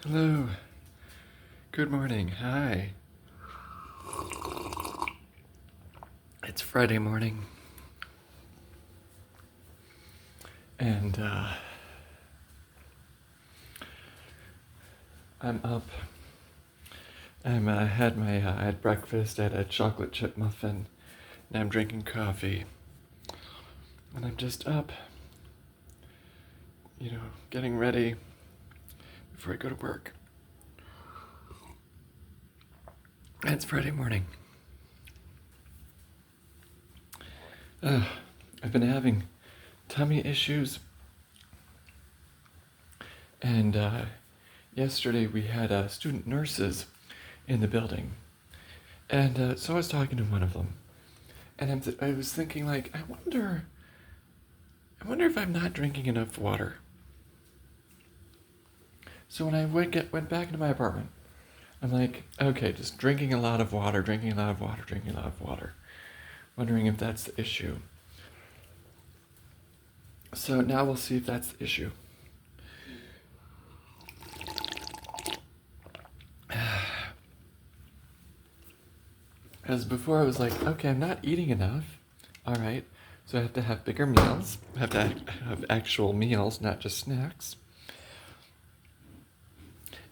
Hello. Good morning. Hi. It's Friday morning, and I'm up. I had breakfast. I had a chocolate chip muffin, and I'm drinking coffee. And I'm just up, getting ready before I go to work. And it's Friday morning. I've been having tummy issues, and yesterday we had student nurses in the building, and so I was talking to one of them, and I was thinking, like, I wonder if I'm not drinking enough water. So when I went back into my apartment, I'm like, okay, just drinking a lot of water, drinking a lot of water, drinking a lot of water. Wondering if that's the issue. So now we'll see if that's the issue. Because before I was like, okay, I'm not eating enough. All right, so I have to have bigger meals. I have to have actual meals, not just snacks.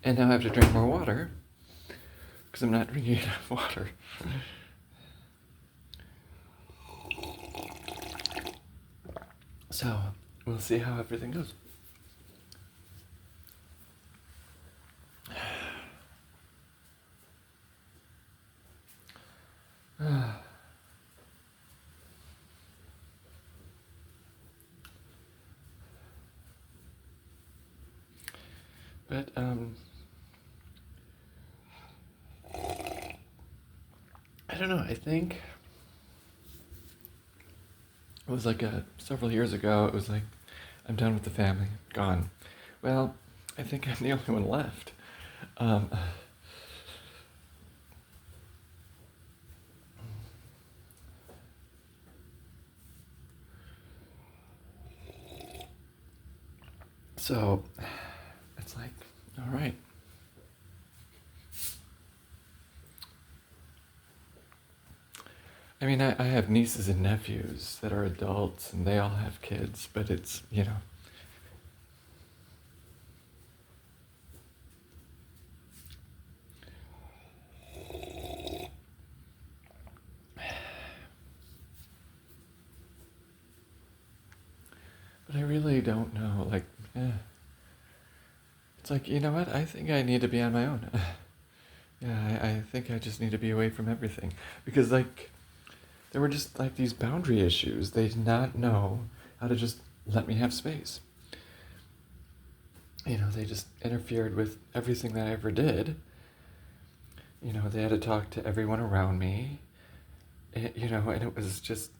And now I have to drink more water because I'm not drinking enough water. So we'll see how everything goes. But I don't know. I think it was like several years ago. It was like, I'm done with the family, gone. Well, I think I'm the only one left. Um, so it's like, all right. I mean, I have nieces and nephews that are adults and they all have kids, but it's. But I really don't know. Like, it's like, you know what? I think I need to be on my own. Yeah, I think I just need to be away from everything. Because, like, there were just, like, these boundary issues. They did not know how to just let me have space. They just interfered with everything that I ever did. They had to talk to everyone around me. And it was just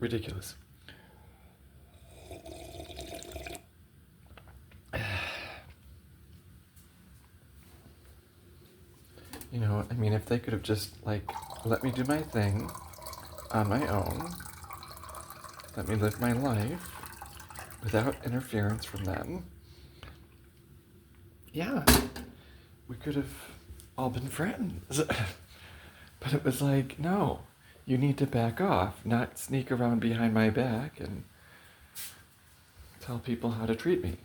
ridiculous. I mean, if they could have just, like, let me do my thing on my own, let me live my life without interference from them, yeah, we could have all been friends. But it was like, no, you need to back off, not sneak around behind my back and tell people how to treat me.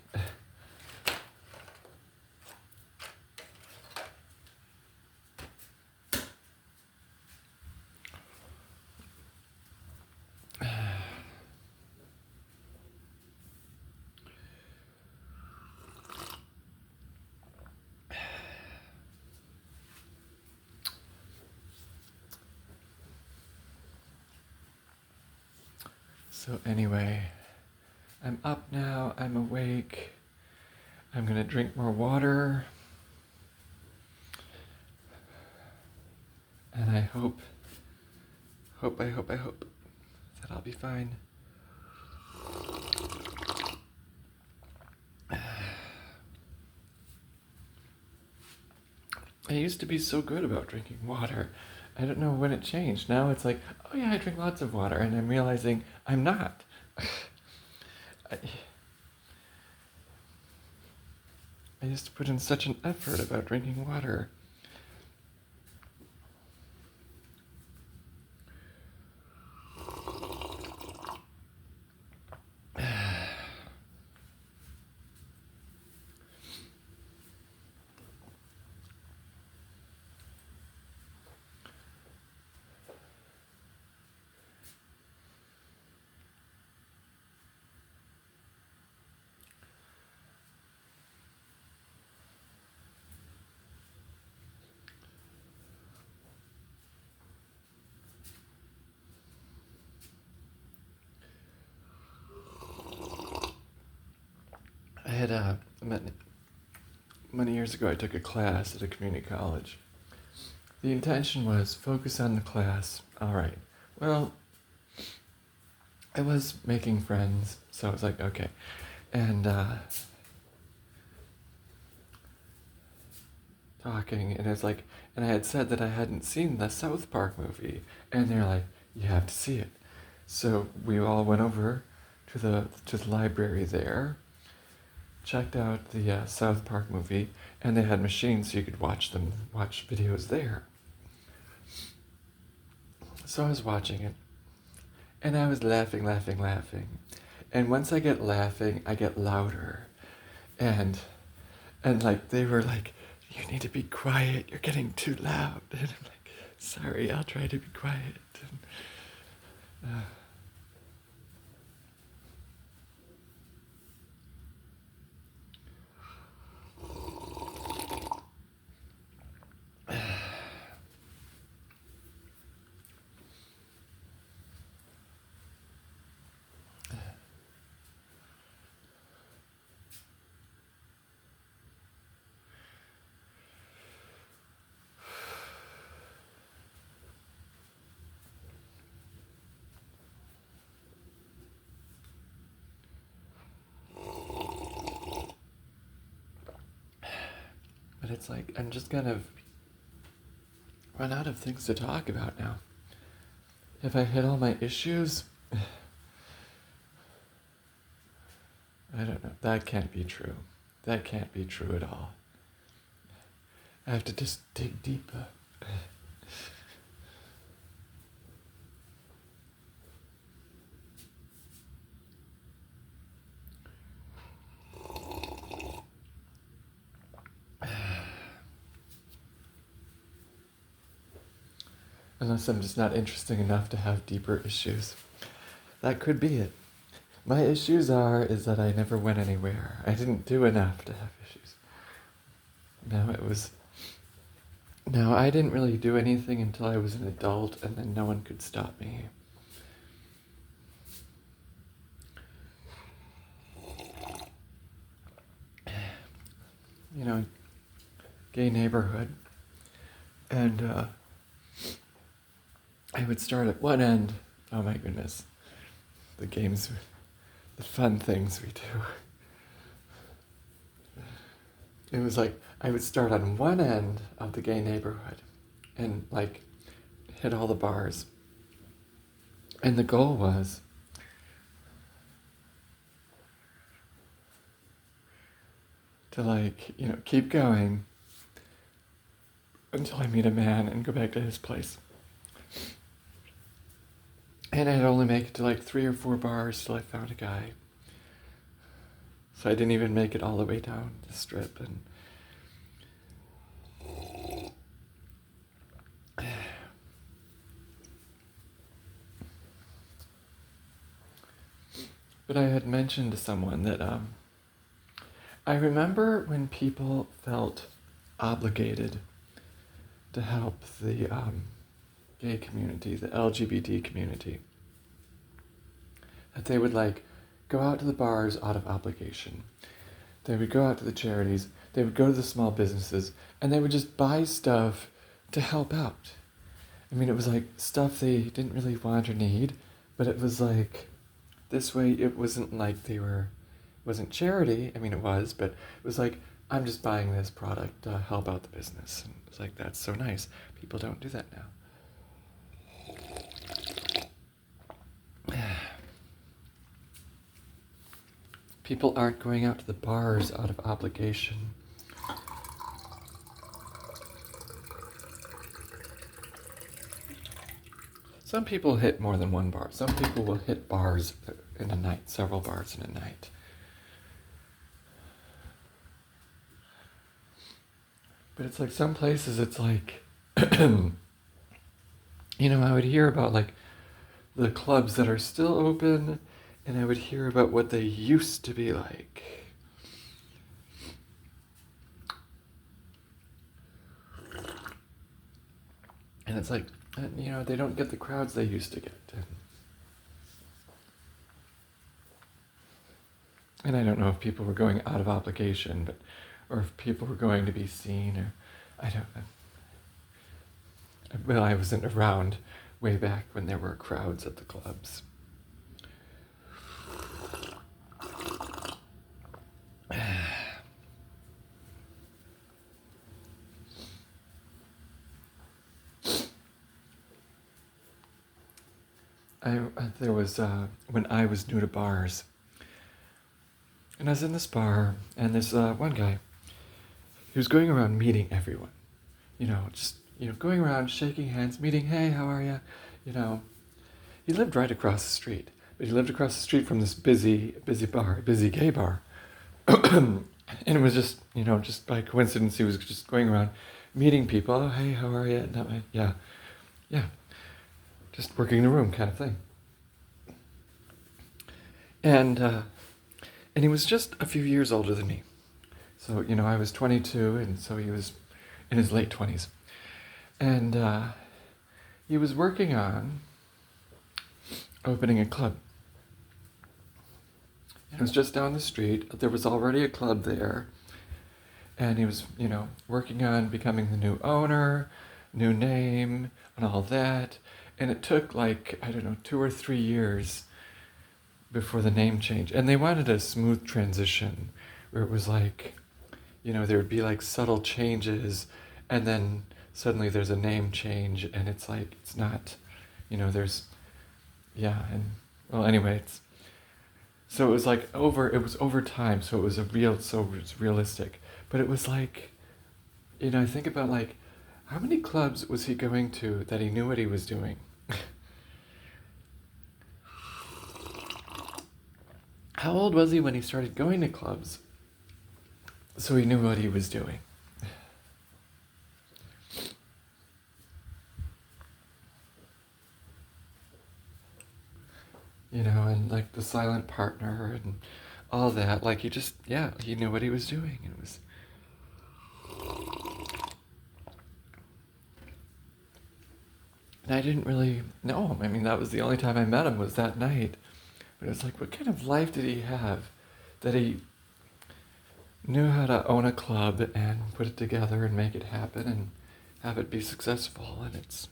So anyway, I'm up now, I'm awake, I'm gonna drink more water, and I hope that I'll be fine. I used to be so good about drinking water. I don't know when it changed. Now it's like, oh yeah, I drink lots of water, and I'm realizing I'm not. I, I used to put in such an effort about drinking water. I had many years ago, I took a class at a community college. The intention was focus on the class. All right. Well, I was making friends, so I was like, okay. And talking, and it's like, and I had said that I hadn't seen the South Park movie, and they're like, you have to see it. So we all went over to the library there, checked out the South Park movie, and they had machines so you could watch videos there. So I was watching it, and I was laughing. And once I get laughing, I get louder. And like they were like, you need to be quiet, you're getting too loud. And I'm like, sorry, I'll try to be quiet. And, but it's like, I'm just kind of run out of things to talk about now. Have I hit all my issues? I don't know. That can't be true. That can't be true at all. I have to just dig deeper. Unless I'm just not interesting enough to have deeper issues. That could be it. My issues is that I never went anywhere. I didn't do enough to have issues. No, I didn't really do anything until I was an adult, and then no one could stop me. You know, gay neighborhood. And I would start at one end. Oh my goodness. The games, the fun things we do. It was like I would start on one end of the gay neighborhood and like hit all the bars. And the goal was to keep going until I meet a man and go back to his place. And I'd only make it to like 3 or 4 bars till I found a guy. So I didn't even make it all the way down the strip. And but I had mentioned to someone that I remember when people felt obligated to help the gay community, the LGBT community, that they would go out to the bars out of obligation. They would go out to the charities, they would go to the small businesses, and they would just buy stuff to help out. I mean, it was like stuff they didn't really want or need, but it was like, this way it wasn't like it wasn't charity, I mean it was, but it was like, I'm just buying this product to help out the business. And it's like, that's so nice. People don't do that now. People aren't going out to the bars out of obligation. some people hit more than one bar. Some people will hit bars in a night, several bars in a night. But it's like some places it's like, I would hear about like the clubs that are still open, and I would hear about what they used to be like. And it's like, they don't get the crowds they used to get. And I don't know if people were going out of obligation, or if people were going to be seen, or I don't know. Well, I wasn't around way back when there were crowds at the clubs. There was, when I was new to bars, and I was in this bar, and this one guy, he was going around meeting everyone, going around shaking hands, meeting, hey, how are you? He lived right across the street, but he lived across the street from this busy bar, busy gay bar. And it was just, just by coincidence, he was just going around meeting people, oh, hey, how are you? Yeah, just working the room kind of thing. And he was just a few years older than me. So, I was 22, and so he was in his late 20s. And he was working on opening a club. It was just down the street. There was already a club there. And he was, working on becoming the new owner, new name, and all that. And it took 2 or 3 years before the name change. And they wanted a smooth transition where it was like, there would be like subtle changes, and then suddenly there's a name change, and it's like, it's not, anyway, so it was like it was over time, so it was realistic. But it was like, I think about like, how many clubs was he going to that he knew what he was doing? How old was he when he started going to clubs? So he knew what he was doing. And like the silent partner and all that, like he knew what he was doing. It was... And I didn't really know him. I mean, that was the only time I met him, was that night. But it was like, what kind of life did he have that he knew how to own a club and put it together and make it happen and have it be successful? And it's,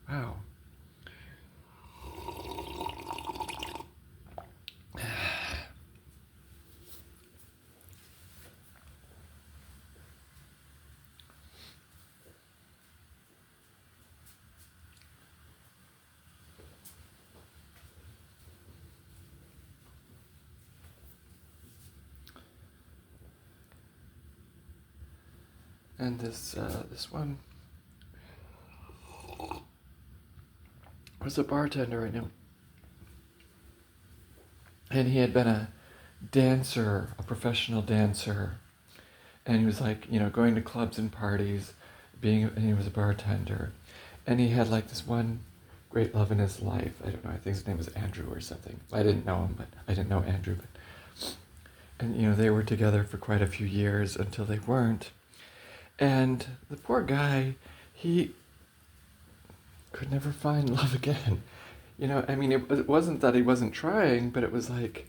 wow. And this one was a bartender I knew. And he had been a dancer, a professional dancer. And he was like, going to clubs and parties, and he was a bartender. And he had like this one great love in his life. I don't know, I think his name was Andrew or something. I didn't know him, but I didn't know Andrew. And they were together for quite a few years until they weren't. And the poor guy, he could never find love again. It wasn't that he wasn't trying, but it was like,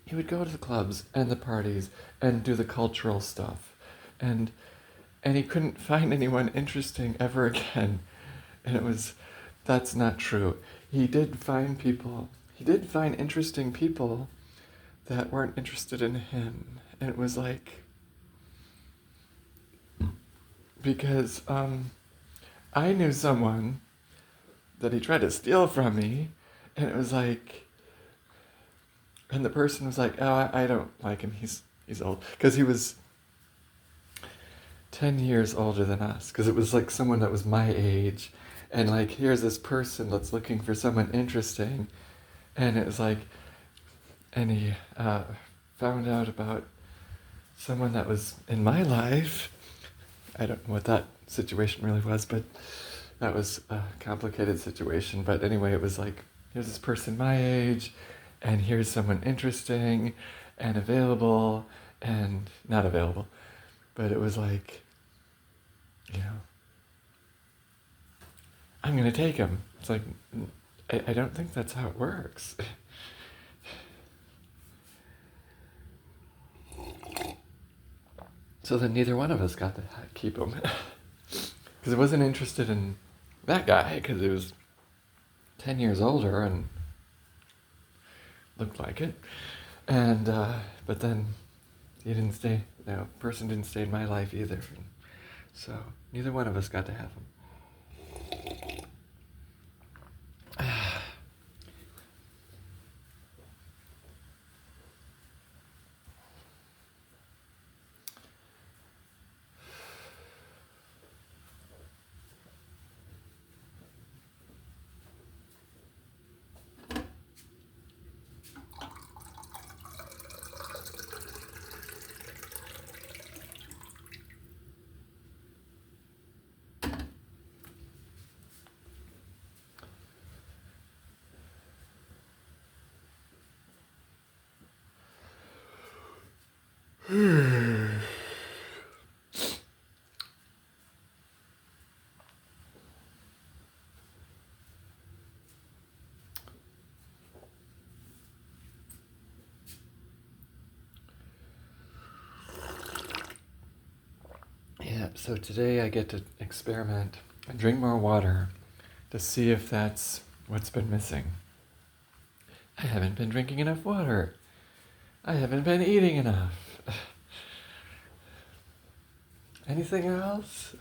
he would go to the clubs and the parties and do the cultural stuff. And he couldn't find anyone interesting ever again. And that's not true. He did find interesting people that weren't interested in him. And it was like, because I knew someone that he tried to steal from me, and it was like, and the person was like, oh, I don't like him, he's old, because he was 10 years older than us, because it was like someone that was my age, And like, here's this person that's looking for someone interesting, and it was like, and he found out about someone that was in my life. I don't know what that situation really was, but that was a complicated situation. But anyway, it was like, here's this person my age, and here's someone interesting and available and not available. But it was like, I'm going to take him. It's like, I don't think that's how it works. So then neither one of us got to keep him. Because I wasn't interested in that guy, because he was 10 years older and looked like it. And, but then he didn't stay, person didn't stay in my life either. And so neither one of us got to have him. Yeah, so today I get to experiment and drink more water to see if that's what's been missing. I haven't been drinking enough water. I haven't been eating enough. Anything else?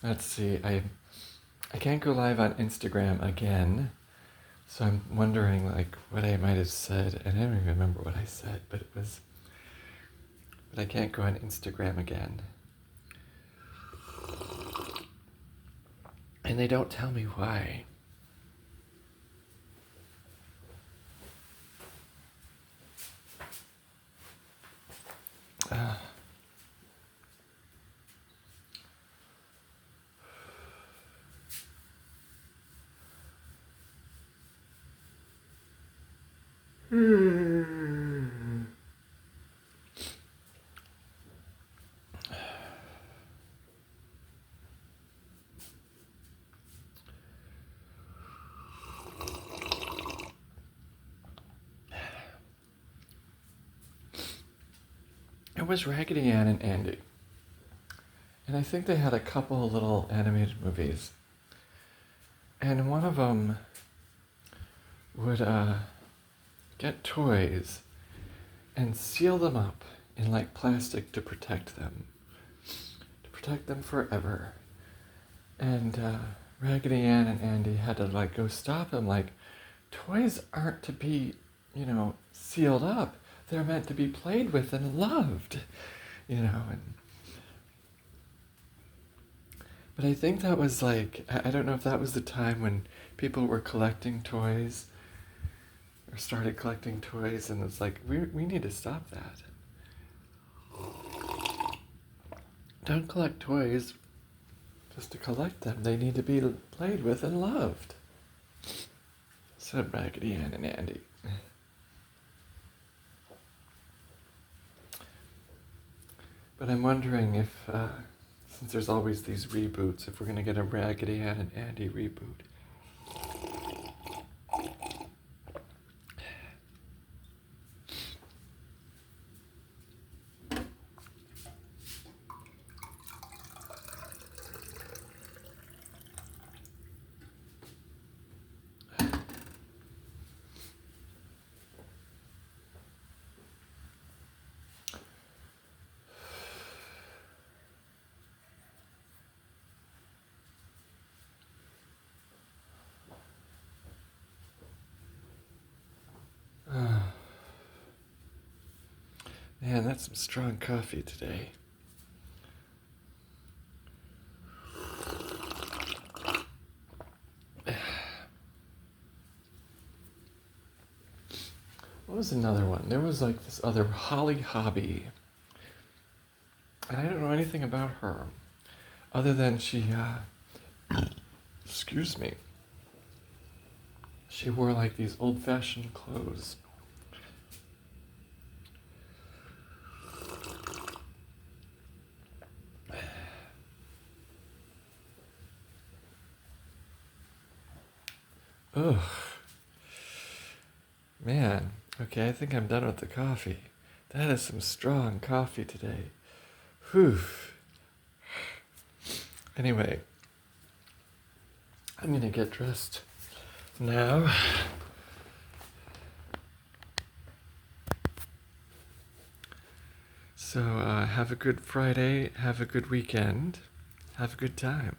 Let's see, I can't go live on Instagram again, so I'm wondering like what I might have said, and I don't even remember what I said, but I can't go on Instagram again. And they don't tell me why. It was Raggedy Ann and Andy. And I think they had a couple of little animated movies. And one of them would get toys and seal them up in like plastic to protect them forever. And Raggedy Ann and Andy had to like go stop him, like, toys aren't to be, sealed up. They're meant to be played with and loved, and but I think that was like, I don't know if that was the time when people were collecting toys or started collecting toys, and it's like, we need to stop that. Don't collect toys just to collect them. They need to be played with and loved, said Raggedy Ann and Andy. But I'm wondering if, since there's always these reboots, if we're going to get a Raggedy Ann and Andy reboot. Man, that's some strong coffee today. What was another one? There was like this other Holly Hobby. And I don't know anything about her. Other than she, excuse me, she wore like these old-fashioned clothes. Ugh. Man, okay, I think I'm done with the coffee. That is some strong coffee today. Whew. Anyway, I'm gonna get dressed now. So have a good Friday, have a good weekend, have a good time.